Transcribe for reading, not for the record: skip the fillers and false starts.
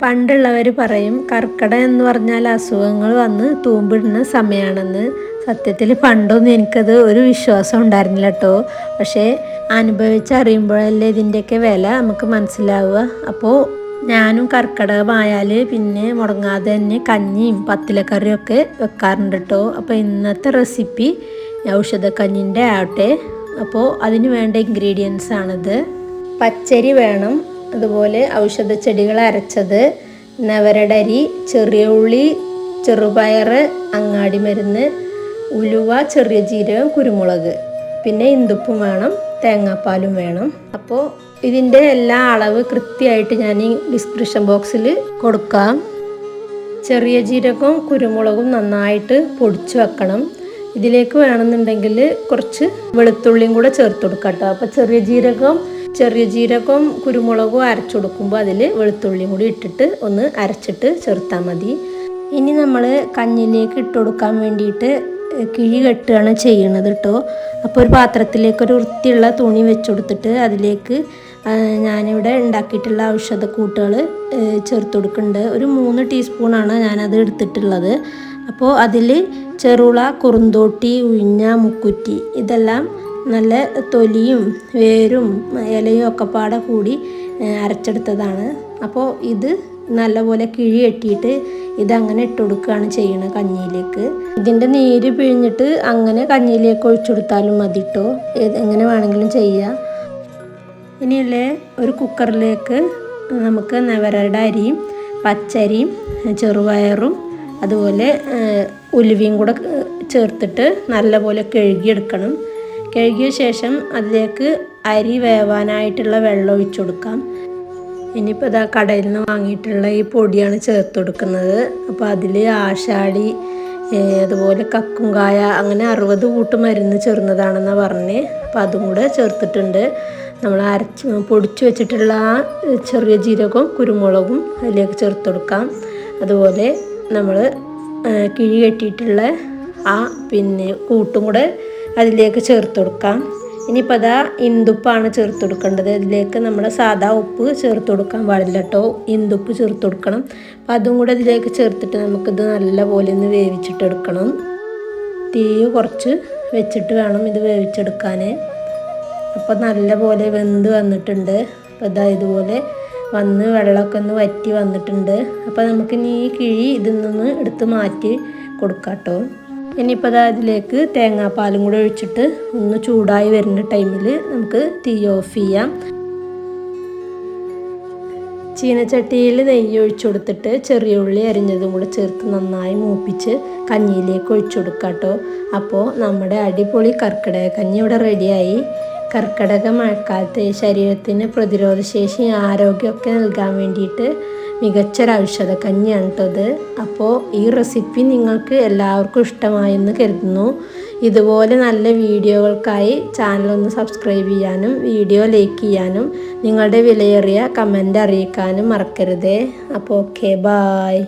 പണ്ടുള്ളവർ പറയും കർക്കിടകം എന്ന് പറഞ്ഞാൽ അസുഖങ്ങൾ വന്ന് തൂമ്പിടുന്ന സമയമാണെന്ന്. സത്യത്തിൽ പണ്ടൊന്നും എനിക്കത് ഒരു വിശ്വാസം ഉണ്ടായിരുന്നില്ല കേട്ടോ. പക്ഷേ അനുഭവിച്ചറിയുമ്പോഴല്ലേ ഇതിൻ്റെയൊക്കെ വില നമുക്ക് മനസ്സിലാവുക. അപ്പോൾ ഞാനും കർക്കിടകമായാൽ പിന്നെ മുടങ്ങാതെ തന്നെ കഞ്ഞിയും പത്തിലക്കറിയൊക്കെ വെക്കാറുണ്ട് കേട്ടോ. അപ്പോൾ ഇന്നത്തെ റെസിപ്പി ഔഷധക്കഞ്ഞിൻ്റെ ആവട്ടെ. അപ്പോൾ അതിന് വേണ്ട ഇൻഗ്രീഡിയൻസ് ആണിത്. പച്ചരി വേണം, അതുപോലെ ഔഷധ ചെടികൾ അരച്ചത്, നവരടരി, ചെറിയ ഉള്ളി, ചെറുപയർ, അങ്ങാടി മരുന്ന്, ഉലുവ, ചെറിയ ജീരകം, കുരുമുളക്, പിന്നെ ഇന്ദുപ്പും വേണം, തേങ്ങാപ്പാലും വേണം. അപ്പോൾ ഇതിൻ്റെ എല്ലാ അളവ് കൃത്യമായിട്ട് ഞാൻ ഈ ഡിസ്ക്രിപ്ഷൻ ബോക്സിൽ കൊടുക്കാം. ചെറിയ ജീരകവും കുരുമുളകും നന്നായിട്ട് പൊടിച്ച് വെക്കണം. ഇതിലേക്ക് വേണമെന്നുണ്ടെങ്കിൽ കുറച്ച് വെളുത്തുള്ളിയും കൂടെ ചേർത്ത് കൊടുക്കാം കേട്ടോ. അപ്പോൾ ചെറിയ ജീരകവും കുരുമുളകും അരച്ചു കൊടുക്കുമ്പോൾ അതിൽ വെളുത്തുള്ളിയും കൂടി ഇട്ടിട്ട് ഒന്ന് അരച്ചിട്ട് ചേർത്താൽ മതി. ഇനി നമ്മൾ കഞ്ഞിലേക്ക് ഇട്ട് കൊടുക്കാൻ വേണ്ടിയിട്ട് കിഴി കെട്ടുകയാണ് ചെയ്യണത് കേട്ടോ. അപ്പോൾ ഒരു പാത്രത്തിലേക്ക് ഒരു വൃത്തിയുള്ള തുണി വെച്ച് കൊടുത്തിട്ട് അതിലേക്ക് ഞാനിവിടെ ഉണ്ടാക്കിയിട്ടുള്ള ഔഷധക്കൂട്ടുകൾ ചേർത്ത് കൊടുക്കുന്നുണ്ട്. ഒരു 3 ടീസ്പൂണാണ് ഞാനത് എടുത്തിട്ടുള്ളത്. അപ്പോൾ അതിൽ ചെറുള, കുറുന്തോട്ടി, ഉഴിഞ്ഞ, മുക്കുറ്റി ഇതെല്ലാം നല്ല തൊലിയും വേരും ഇലയും ഒക്കെ പാടെ കൂടി അരച്ചെടുത്തതാണ്. അപ്പോൾ ഇത് നല്ലപോലെ കിഴി കെട്ടിയിട്ട് ഇതങ്ങനെ ഇട്ട് കൊടുക്കുകയാണ് ചെയ്യുന്നത് കഞ്ഞിയിലേക്ക്. ഇതിൻ്റെ നീര് പിഴിഞ്ഞിട്ട് അങ്ങനെ കഞ്ഞിയിലേക്ക് ഒഴിച്ചു കൊടുത്താലും മതി കേട്ടോ. എങ്ങനെ വേണമെങ്കിലും ചെയ്യാം. ഇനിയല്ലേ ഒരു കുക്കറിലേക്ക് നമുക്ക് നവരയുടെ അരിയും പച്ചരിയും ചെറുപയറും അതുപോലെ ഉലുവയും കൂടെ ചേർത്തിട്ട് നല്ലപോലെ കഴുകിയെടുക്കണം. കഴുകിയ ശേഷം അതിലേക്ക് അരി വേവാനായിട്ടുള്ള വെള്ളം ഒഴിച്ചു കൊടുക്കാം. ഇനിയിപ്പോൾ ഇതാ കടയിൽ നിന്ന് വാങ്ങിയിട്ടുള്ള ഈ പൊടിയാണ് ചേർത്ത് കൊടുക്കുന്നത്. അപ്പോൾ അതിൽ ആശാടി, അതുപോലെ കക്കുംകായ, അങ്ങനെ 60 കൂട്ട് മരുന്ന് ചേർന്നതാണെന്നാണ് പറഞ്ഞത്. അപ്പോൾ അതും കൂടെ ചേർത്തിട്ടുണ്ട്. നമ്മൾ പൊടിച്ച് വെച്ചിട്ടുള്ള ആ ചെറിയ ജീരകവും കുരുമുളകും അതിലേക്ക് ചേർത്ത് കൊടുക്കാം. അതുപോലെ നമ്മൾ കിഴി കെട്ടിയിട്ടുള്ള ആ കൂട്ടും കൂടെ അതിലേക്ക് ചേർത്ത് കൊടുക്കാം. ഇനിയിപ്പോൾ അതാ ഇന്ദുപ്പാണ് ചേർത്ത് കൊടുക്കേണ്ടത്. ഇതിലേക്ക് നമ്മൾ സാധാ ഉപ്പ് ചേർത്ത് കൊടുക്കാൻ പാടില്ല കേട്ടോ, ഇന്ദുപ്പ് ചേർത്ത് കൊടുക്കണം. അപ്പോൾ അതും കൂടെ ഇതിലേക്ക് ചേർത്തിട്ട് നമുക്കിത് നല്ലപോലെ ഒന്ന് വേവിച്ചിട്ടെടുക്കണം. തീ കുറച്ച് വെച്ചിട്ട് വേണം ഇത് വേവിച്ചെടുക്കാൻ. അപ്പോൾ നല്ലപോലെ വെന്ത് വന്നിട്ടുണ്ട്. അപ്പോൾ ഇതാ ഇതുപോലെ വന്ന് വെള്ളമൊക്കെ ഒന്ന് വറ്റി വന്നിട്ടുണ്ട്. അപ്പോൾ നമുക്കിനി ഈ കിഴി ഇതിൽ നിന്ന് എടുത്ത് മാറ്റി കൊടുക്കാം കേട്ടോ. ഇനിയിപ്പോൾ അതാ ഇതിലേക്ക് തേങ്ങാപ്പാലും കൂടെ ഒഴിച്ചിട്ട് ഒന്ന് ചൂടായി വരുന്ന ടൈമിൽ നമുക്ക് തീ ഓഫ് ചെയ്യാം. ചീനച്ചട്ടിയിൽ നെയ്യ് ഒഴിച്ചു കൊടുത്തിട്ട് ചെറിയ ഉള്ളി അരിഞ്ഞതും കൂടെ ചേർത്ത് നന്നായി മൂപ്പിച്ച് കഞ്ഞിയിലേക്ക് ഒഴിച്ചു കൊടുക്കാം കേട്ടോ. അപ്പോൾ നമ്മുടെ അടിപൊളി കർക്കിടക കഞ്ഞി ഇവിടെ റെഡിയായി. കർക്കിടക മഴക്കാലത്ത് ശരീരത്തിന് പ്രതിരോധശേഷിയും ആരോഗ്യമൊക്കെ നൽകാൻ വേണ്ടിയിട്ട് മികച്ചൊരു ഔഷധക്കഞ്ഞിയാണ് കേട്ടോ ഇത്. അപ്പോൾ ഈ റെസിപ്പി നിങ്ങൾക്ക് എല്ലാവർക്കും ഇഷ്ടമായെന്ന് കരുതുന്നു. ഇതുപോലെ നല്ല വീഡിയോകൾക്കായി ചാനലൊന്ന് സബ്സ്ക്രൈബ് ചെയ്യാനും വീഡിയോ ലൈക്ക് ചെയ്യാനും നിങ്ങളുടെ വിലയേറിയ കമൻ്റ് അറിയിക്കാനും മറക്കരുതേ. അപ്പോൾ ഓക്കെ, ബായ്.